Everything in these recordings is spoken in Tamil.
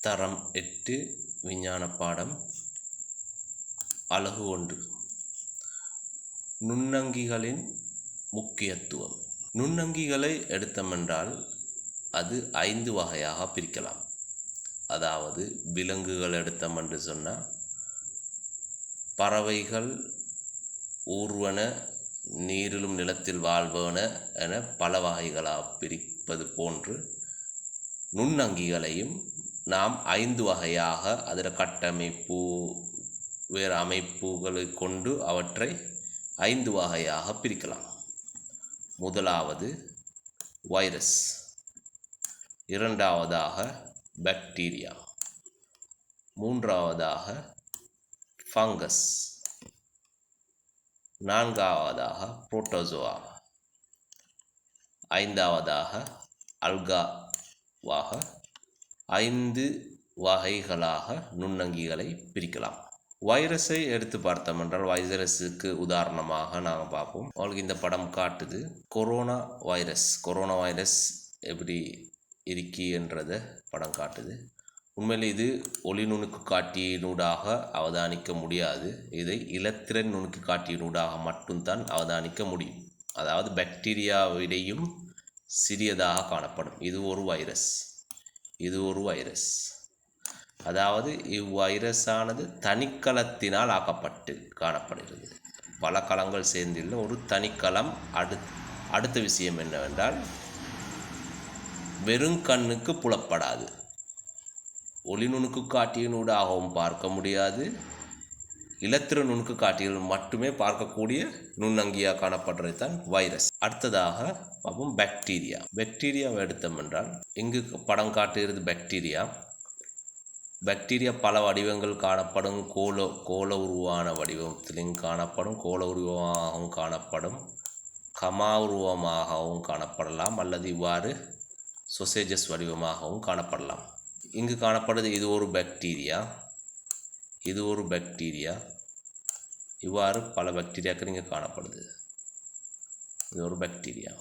தரம் 8 விஞ்ஞான பாடம் அலகு 1 நுண்ணங்கிகளின் முக்கியத்துவம். நுண்ணங்கிகளை எடுத்தமென்றால் அது 5 வகையாக பிரிக்கலாம். அதாவது விலங்குகள் எடுத்தமென்று சொன்னால் பறவைகள், ஊர்வன, நீரிலும் நிலத்தில் வாழ்பவன என பல வகைகளாக பிரிப்பது போன்று நுண்ணங்கிகளையும் நாம் 5 வகையாக அதில் கட்டமைப்பு வேறு அமைப்புகளை கொண்டு அவற்றை 5 வகையாக பிரிக்கலாம். முதலாவது வைரஸ், இரண்டாவதாக பாக்டீரியா, மூன்றாவதாக ஃபங்கஸ், நான்காவதாக புரோட்டோசோவா, ஐந்தாவதாக அல்காவாக 5 வகைகளாக நுண்ணங்கிகளை பிரிக்கலாம். வைரஸை எடுத்து பார்த்தோம் என்றால் வைரஸுக்கு உதாரணமாக நாங்கள் பார்ப்போம். அவங்களுக்கு இந்த படம் காட்டுது கொரோனா வைரஸ் எப்படி இருக்கி என்றதை படம் காட்டுது. உண்மையில் இது ஒளி நுணுக்கு காட்டியினூடாக அவதானிக்க முடியாது. இதை இலத்திரன் நுணுக்கு காட்டியினூடாக மட்டும்தான் அவதானிக்க முடியும். அதாவது பாக்டீரியாவிடையும் சிறியதாக காணப்படும். இது ஒரு வைரஸ். அதாவது இவ்வைரஸானது தனிக்கலத்தினால் ஆக்கப்பட்டு காணப்படுகிறது. பல களங்கள் சேர்ந்துள்ள ஒரு தனிக்கலம். அடுத்த விஷயம் என்னவென்றால் வெறும் கண்ணுக்கு புலப்படாது. ஒளி நுணுக்கு காட்டியினூடாகவும் பார்க்க முடியாது. இலத்திர நுணுக்கு காட்டியில் மட்டுமே பார்க்கக்கூடிய நுண்ணங்கியாக காணப்படுறது தான் வைரஸ். அடுத்ததாக பார்ப்போம் பாக்டீரியாவை எடுத்தோம் என்றால் இங்கு படம் காட்டுகிறது பாக்டீரியா பல வடிவங்கள் காணப்படும். கோள உருவான வடிவத்திலும் காணப்படும், கோள உருவமாகவும் காணப்படும், கமா உருவமாகவும் காணப்படலாம், அல்லது இவ்வாறு சொசேஜஸ் வடிவமாகவும் காணப்படலாம். இங்கு காணப்படுது இது ஒரு பாக்டீரியா. இவ்வாறு பல பாக்டீரியாக்கள் இங்கே காணப்படுது. இது ஒரு பாக்டீரியா.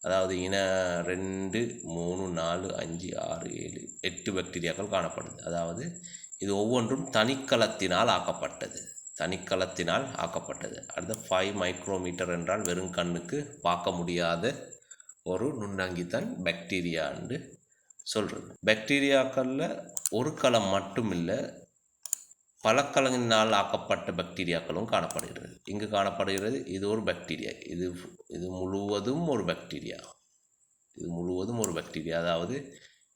அதாவது 2, 3, 4, 5, 6, 7, 8 பாக்டீரியாக்கள் காணப்படுது. அதாவது இது ஒவ்வொன்றும் தனிக்கலத்தினால் ஆக்கப்பட்டது. அடுத்த 5 மைக்ரோமீட்டர் என்றால் வெறும் கண்ணுக்கு பார்க்க முடியாத ஒரு நுண்ணங்கி தான் பாக்டீரியா என்று சொல்கிறது. பாக்டீரியாக்களில் ஒரு களம் மட்டும் இல்லை, பல களங்களினால் ஆக்கப்பட்ட பாக்டீரியாக்களும் காணப்படுகிறது. இங்கு காணப்படுகிறது இது ஒரு பாக்டீரியா. இது முழுவதும் ஒரு பாக்டீரியா. அதாவது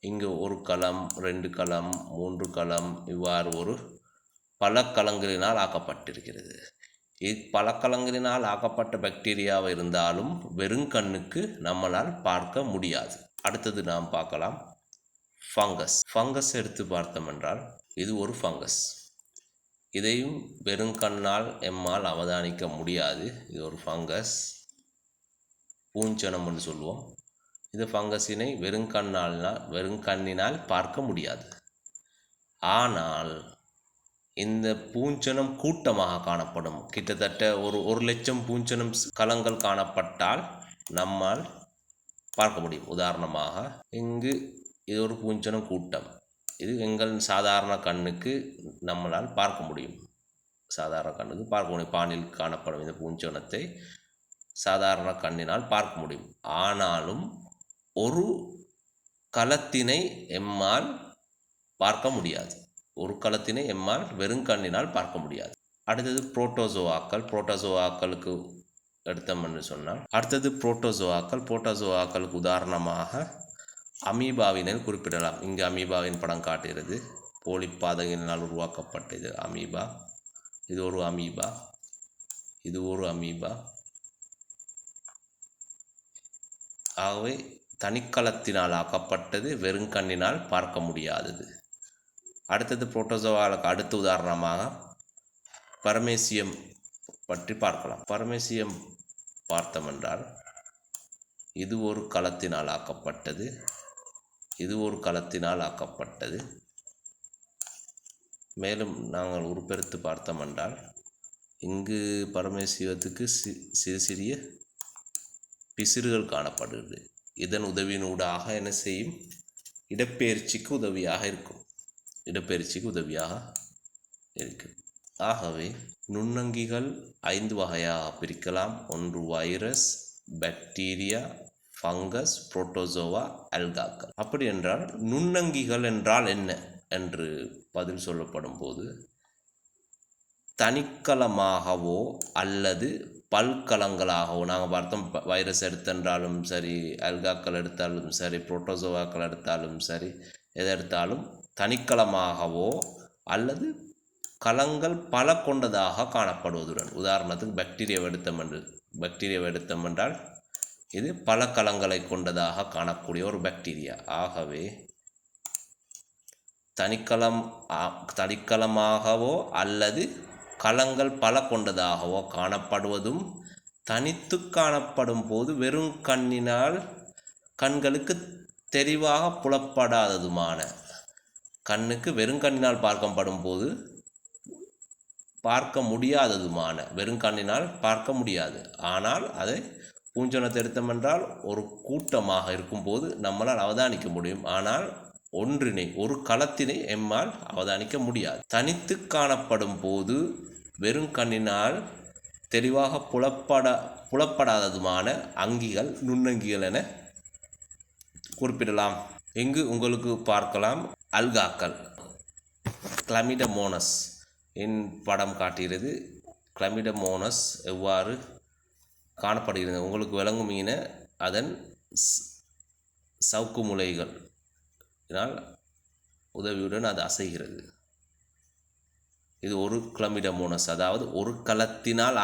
இங்கு ஒரு களம், 2 களம், 3 களம், இவ்வாறு ஒரு பல களங்களினால் ஆக்கப்பட்டிருக்கிறது. பல களங்களினால் ஆக்கப்பட்ட பாக்டீரியாவை இருந்தாலும் வெறும் கண்ணுக்கு நம்மளால் பார்க்க முடியாது. அடுத்தது நாம் பார்க்கலாம் ஃபங்கஸ் எடுத்து பார்த்தோம் என்றால் இது ஒரு ஃபங்கஸ். இதையும் வெறும் கண்ணால் எம்மால் அவதானிக்க முடியாது. இது ஒரு ஃபங்கஸ், பூஞ்சனம் என்று சொல்லுவோம். இது ஃபங்கஸினை வெறும் கண்ணினால் பார்க்க முடியாது. ஆனால் இந்த பூஞ்சனம் கூட்டமாக காணப்படும். கிட்டத்தட்ட ஒரு 1,00,000 பூஞ்சனம் கலங்கள் காணப்பட்டால் நம்மால் பார்க்க முடியும். உதாரணமாக இங்கு இது ஒரு பூஞ்சனம் கூட்டம். இது எங்கள் சாதாரண கண்ணுக்கு நம்மளால் பார்க்க முடியும். பானில் காணப்படும் இந்த பூஞ்சனத்தை சாதாரண கண்ணினால் பார்க்க முடியும். ஆனாலும் ஒரு களத்தினை எம்மால் பார்க்க முடியாது. வெறும் கண்ணினால் பார்க்க முடியாது. அடுத்தது புரோட்டோசோவாக்களுக்கு எடுத்தோம் என்று சொன்னால் புரோட்டோசோவாக்களுக்கு உதாரணமாக அமீபாவினை குறிப்பிடலாம். இங்கு அமீபாவின் படம் காட்டுகிறது. போலிப்பாதகினால் உருவாக்கப்பட்டது அமீபா. இது ஒரு அமீபா. ஆகவே தனிக்கலத்தினால் ஆக்கப்பட்டது, வெறும் கண்ணினால் பார்க்க முடியாதது. அடுத்தது புரோட்டோசோவாவுக்கு அடுத்த உதாரணமாக பரமேசியம் பற்றி பார்க்கலாம். பரமேசியம் பார்த்தோம் என்றால் இது ஒரு களத்தினால் ஆக்கப்பட்டது. மேலும் நாங்கள் உருப்பெருத்து பார்த்தோம் என்றால் இங்கு பரமேசியத்துக்கு சிறிய பிசிறுகள் காணப்படுகிறது. இதன் உதவியினூடாக என்ன செய்யும்? இடப்பெயர்ச்சிக்கு உதவியாக இருக்கும். இடப்பெயர்ச்சிக்கு உதவியாக இருக்குது. ஆகவே நுண்ணங்கிகள் 5 வகையாக பிரிக்கலாம். ஒன்று வைரஸ், பாக்டீரியா, ஃபங்கஸ், புரோட்டோசோவா, அல்காக்கள். அப்படி என்றால் நுண்ணங்கிகள் என்றால் என்ன என்று பதில் சொல்லப்படும் போது, தனிக்கலமாகவோ அல்லது பல்கலங்களாகவோ, நாங்கள் பார்த்தோம் வைரஸ் எடுத்தென்றாலும் சரி, அல்காக்கள் எடுத்தாலும் சரி, புரோட்டோசோவாக்கள் எடுத்தாலும் சரி, எதை எடுத்தாலும் தனிக்கலமாகவோ அல்லது கலங்கள் பல கொண்டதாக காணப்படுவதுடன், உதாரணத்துக்கு பாக்டீரியாவை எடுத்தோம் என்றால் இது பல கலங்களை கொண்டதாக காணக்கூடிய ஒரு பாக்டீரியா. ஆகவே தனிக்கலமாகவோ அல்லது கலங்கள் பல கொண்டதாகவோ காணப்படுவதும், தனித்து காணப்படும் போது வெறும் கண்களுக்கு தெரிவாக புலப்படாததுமான, கண்ணுக்கு வெறும் கண்ணினால் பார்க்கப்படும் போது பார்க்க முடியாததுமான, வெறும் கண்ணினால் பார்க்க முடியாது, ஆனால் அதை பூஞ்சனத்தை எடுத்தோம் என்றால் ஒரு கூட்டமாக இருக்கும்போது நம்மளால் அவதானிக்க முடியும். ஆனால் ஒரு களத்தினை எம்மால் அவதானிக்க முடியாது. தனித்து காணப்படும் போது வெறும் கண்ணினால் தெளிவாக புலப்படாததுமான அங்கிகள் நுண்ணங்கிகள் என குறிப்பிடலாம். இங்கு உங்களுக்கு பார்க்கலாம் அல்காக்கள். கிளமிடமோனஸ் இன் படம் காட்டுகிறது. கிளமிடமோனஸ் எவ்வாறு காணப்படுகிறது உங்களுக்கு விளங்கும் மீன அதன் சவுக்கு முலைகள் உதவியுடன் அது அசைகிறது. இது ஒரு கிளமிடமோனஸ், அதாவது ஒரு களத்தினால்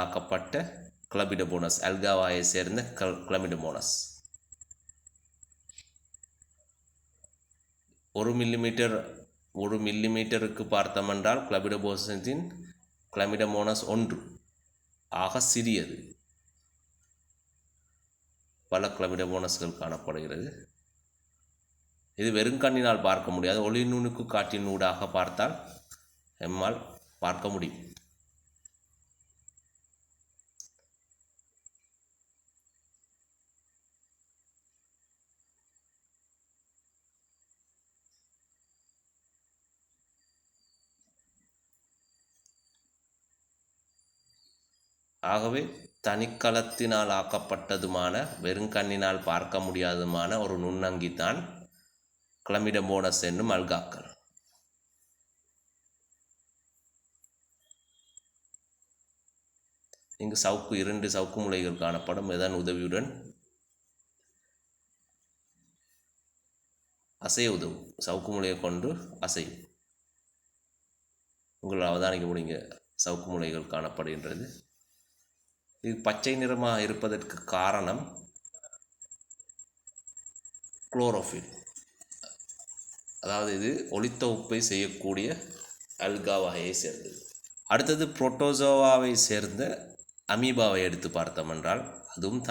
ஆக்கப்பட்ட கிளமிடமோனஸ், அல்காவாயை சேர்ந்த கிளமிடமோனஸ். 1 மில்லிமீட்டருக்கு பார்த்தோமென்றால் கிளமிடமோனஸின் கிளமிடமோனஸ் 1 ஆக சிறியது. பல கிளமிடமோனஸ்கள் காணப்படுகிறது. இது வெறும் கண்ணினால் பார்க்க முடியாது. ஒளி நுணுக்கு காற்றின் ஊடாக பார்த்தால் எம்மால் பார்க்க முடியும். ஆகவே தனிக்கலத்தினால் ஆக்கப்பட்டதுமான, வெறும் கண்ணினால் பார்க்க முடியாததுமான ஒரு நுண்ணங்கித்தான் கிளமிடமோனஸ் என்னும் அல்காக்கள். இங்கு 2 சவுக்கு முலைகள் காணப்படும். இதன் உதவியுடன் அசைய உதவும். சவுக்கு முலையை கொண்டு அசையும். உங்களால் அவதானிக்க முடியுங்க சவுக்கு முலைகள் காணப்படுகின்றது. இது பச்சை நிறமாக இருப்பதற்கு காரணம் குளோரோஃபில், அதாவது இது ஒளித்தொகுப்பை செய்யக்கூடிய அல்கா வகையை சேர்ந்தது. அடுத்தது புரோட்டோசோவாவை சேர்ந்த அமீபாவை எடுத்து பார்த்தோமென்றால் அதுவும்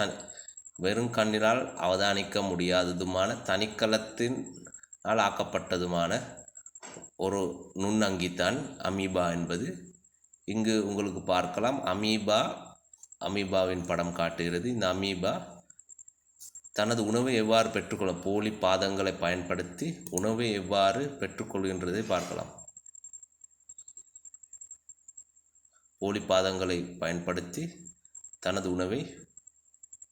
வெறும் கண்ணினால் அவதானிக்க முடியாததுமான, தனிக்கலத்தினால் ஆக்கப்பட்டதுமான ஒரு நுண்ணங்கித்தான் அமீபா என்பது. இங்கு உங்களுக்கு பார்க்கலாம் அமீபாவின் படம் காட்டுகிறது. இந்த அமீபா தனது உணவை எவ்வாறு பெற்றுக்கொள்ளும், போலி பாதங்களை பயன்படுத்தி உணவை எவ்வாறு பெற்றுக்கொள்கின்றதை பார்க்கலாம். போலி பாதங்களை பயன்படுத்தி தனது உணவை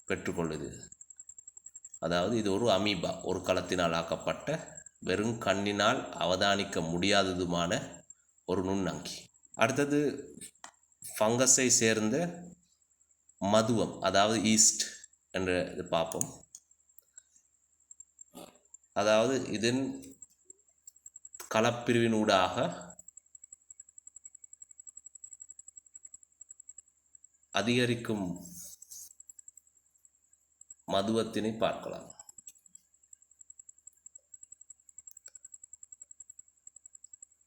பெற்றுக்கொள்ளுது. அதாவது இது ஒரு அமீபா, ஒரு களத்தினால் ஆக்கப்பட்ட, வெறும் கண்ணினால் அவதானிக்க முடியாததுமான ஒரு நுண்ணங்கி. அடுத்தது ஃபங்கஸை சேர்ந்த மதுவம், அதாவது ஈஸ்ட் என்று பார்ப்போம். அதாவது இதன் களப்பிரிவினூடாக அதிகரிக்கும் மதுவத்தினை பார்க்கலாம்.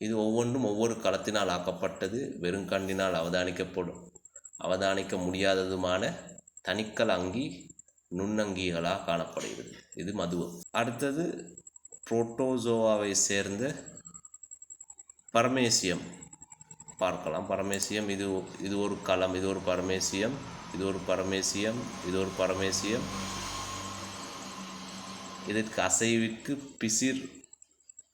இது ஒவ்வொன்றும் ஒவ்வொரு களத்தினால் ஆக்கப்பட்டது, வெறும் கண்ணினால் அவதானிக்க முடியாததுமான தனிக்கல் அங்கி நுண்ணங்கிகளாக காணப்படுகிறது. இது மதுவம். அடுத்தது புரோட்டோசோவாவை சேர்ந்த பரமேசியம் பார்க்கலாம். பரமேசியம் இது ஒரு களம், இது ஒரு பரமேசியம், இது ஒரு பரமேசியம், இது ஒரு பரமேசியம். இதற்கு அசைவிற்கு பிசிர்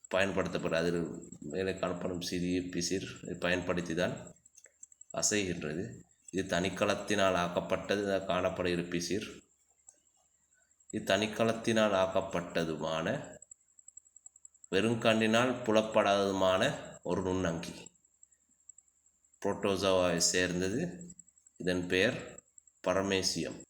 பயன்படுத்தப்படும். அதில் மேலே காணப்படும் சிறிய பிசிர் பயன்படுத்தி தான் அசைகின்றது. இது தனிக்கலத்தினால் ஆக்கப்பட்டது காணப்படுகிற பிசிர். இது தனிக்கலத்தினால் ஆக்கப்பட்டதுமான வெறுங்கண்ணினால் புலப்படாததுமான ஒரு நுண்ணங்கி. புரோட்டோசோவாவை சேர்ந்தது. இதன் பெயர் பரமேசியம்.